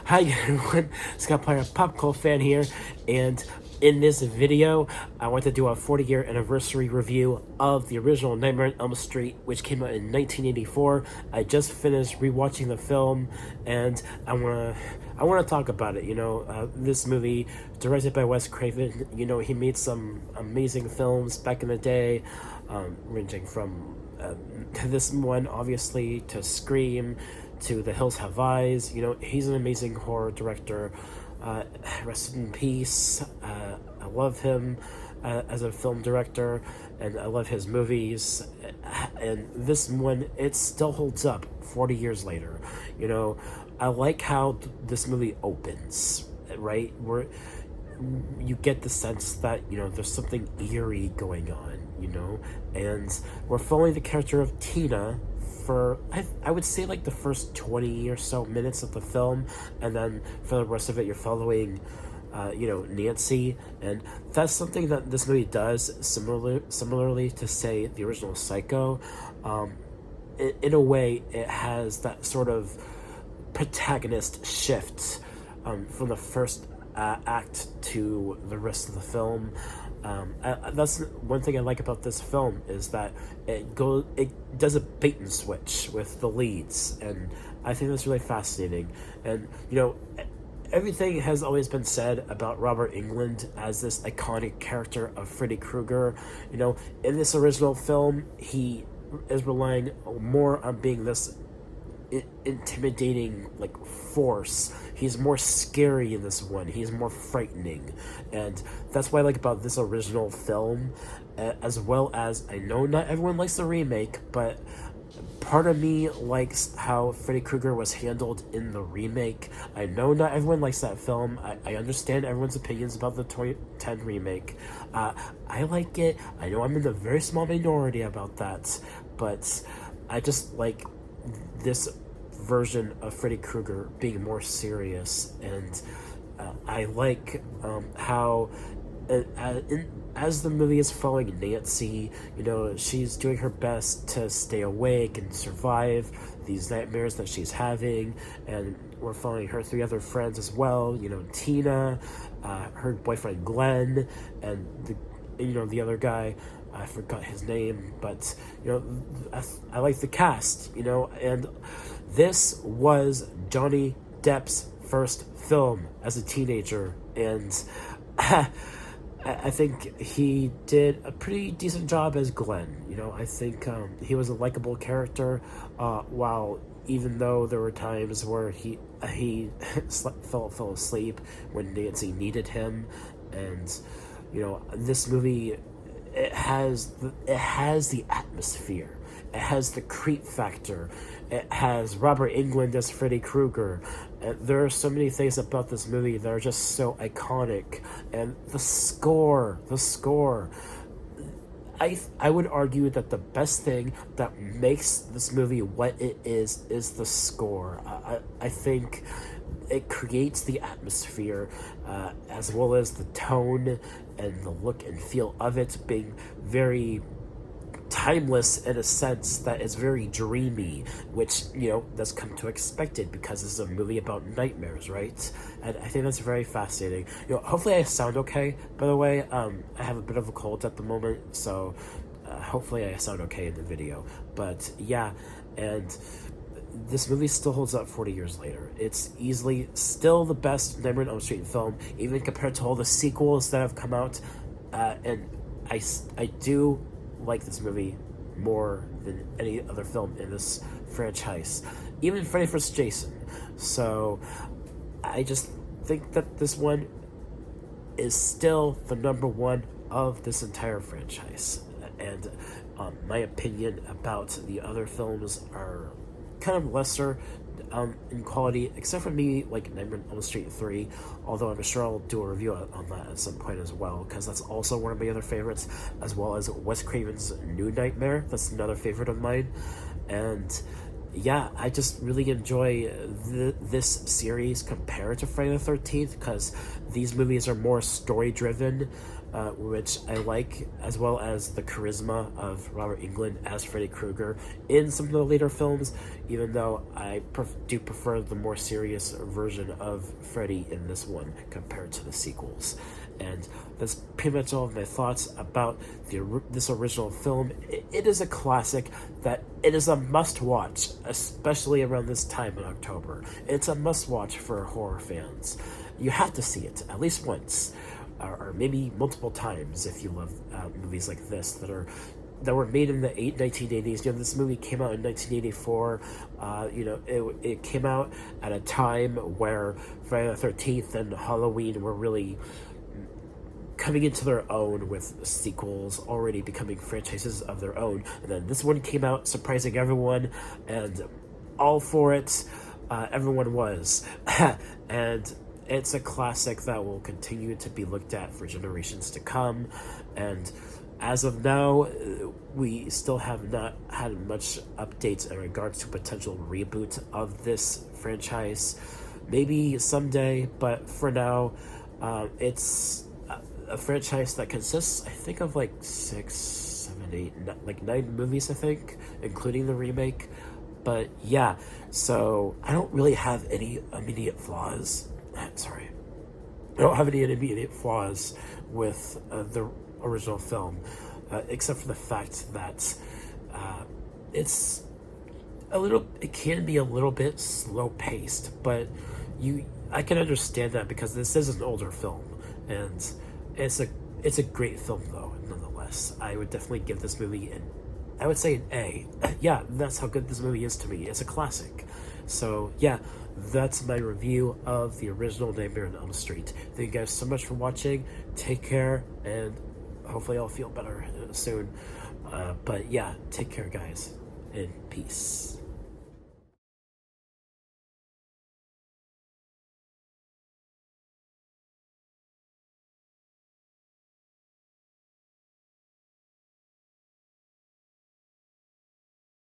Hi everyone, Scott Player, Pop Cult fan here, and in this video, I want to do a 40-year anniversary review of the original Nightmare on Elm Street, which came out in 1984. I just finished rewatching the film, and I wanna talk about it. This movie, directed by Wes Craven. He made some amazing films back in the day, ranging from this one, obviously, to Scream, to The Hills Have Eyes. He's an amazing horror director. Rest in peace. I love him as a film director, and I love his movies. And this one, it still holds up 40 years later. I like how this movie opens, right? Where you get the sense that there's something eerie going on, and we're following the character of Tina for I would say like the first 20 or so minutes of the film, and then for the rest of it you're following Nancy. And that's something that this movie does similarly to, say, the original Psycho. In a way, it has that sort of protagonist shift from the first act to the rest of the film. That's one thing I like about this film, is that it does a bait and switch with the leads, and I think that's really fascinating. And everything has always been said about Robert Englund as this iconic character of Freddy Krueger. In this original film, he is relying more on being this intimidating force. He's more scary in this one. He's more frightening, and that's what I like about this original film, as well as, I know not everyone likes the remake, but part of me likes how Freddy Krueger was handled in the remake. I know not everyone likes that film. I understand everyone's opinions about the 2010 remake. I like it. I know I'm in a very small minority about that, but I just like this version of Freddy Krueger being more serious. And I like how as the movie is following Nancy, she's doing her best to stay awake and survive these nightmares that she's having, and we're following her three other friends as well. Tina, her boyfriend Glenn, and the other guy, I forgot his name, but I like the cast. And this was Johnny Depp's first film as a teenager, and I think he did a pretty decent job as Glenn. I think he was a likable character, while even though there were times where he fell asleep when Nancy needed him. And this movie, it has the atmosphere, it has the creep factor, it has Robert Englund as Freddy Krueger. There are so many things about this movie that are just so iconic. And the score, I would argue that the best thing that makes this movie what it is the score. I think it creates the atmosphere, as well as the tone and the look and feel of it being very timeless, in a sense that is very dreamy, which that's come to expected because this is a movie about nightmares, right? And I think that's very fascinating. Hopefully I sound okay, by the way. I have a bit of a cold at the moment, so hopefully I sound okay in the video. But yeah, and this movie still holds up 40 years later. It's easily still the best Nightmare on Elm Street film, even compared to all the sequels that have come out. And I do like this movie more than any other film in this franchise, even Freddy vs. Jason. So I just think that this one is still the number one of this entire franchise. And my opinion about the other films are kind of lesser in quality, except for maybe like Nightmare on Elm Street 3, although I'm sure I'll do a review on that at some point as well, because that's also one of my other favorites, as well as Wes Craven's New Nightmare. That's another favorite of mine. And yeah, I just really enjoy this series compared to Friday the 13th, because these movies are more story driven. which I like, as well as the charisma of Robert Englund as Freddy Krueger in some of the later films, even though I do prefer the more serious version of Freddy in this one compared to the sequels. And that's pretty much all of my thoughts about this original film. It is a classic that it is a must-watch, especially around this time in October. It's a must-watch for horror fans. You have to see it at least once, or maybe multiple times if you love movies like this that were made in the 1980s. You know, this movie came out in 1984. It came out at a time where Friday the 13th and Halloween were really coming into their own, with sequels already becoming franchises of their own. And then this one came out surprising everyone, and all for it. Everyone was. And it's a classic that will continue to be looked at for generations to come. And as of now, we still have not had much updates in regards to potential reboot of this franchise. Maybe someday, but for now, it's a franchise that consists, I think, of like 6, 7, 8, like 9 movies, I think, including the remake. But yeah, so I don't really have any immediate flaws. Sorry. I don't have any immediate flaws with the original film, except for the fact that it can be a little bit slow paced, but I can understand that because this is an older film, and it's a great film though, nonetheless. I would definitely give this movie I would say an A. Yeah, that's how good this movie is to me. It's a classic. So yeah, that's my review of the original Nightmare on Elm Street. Thank you guys so much for watching. Take care, and hopefully I'll feel better soon. But yeah, take care, guys, and peace.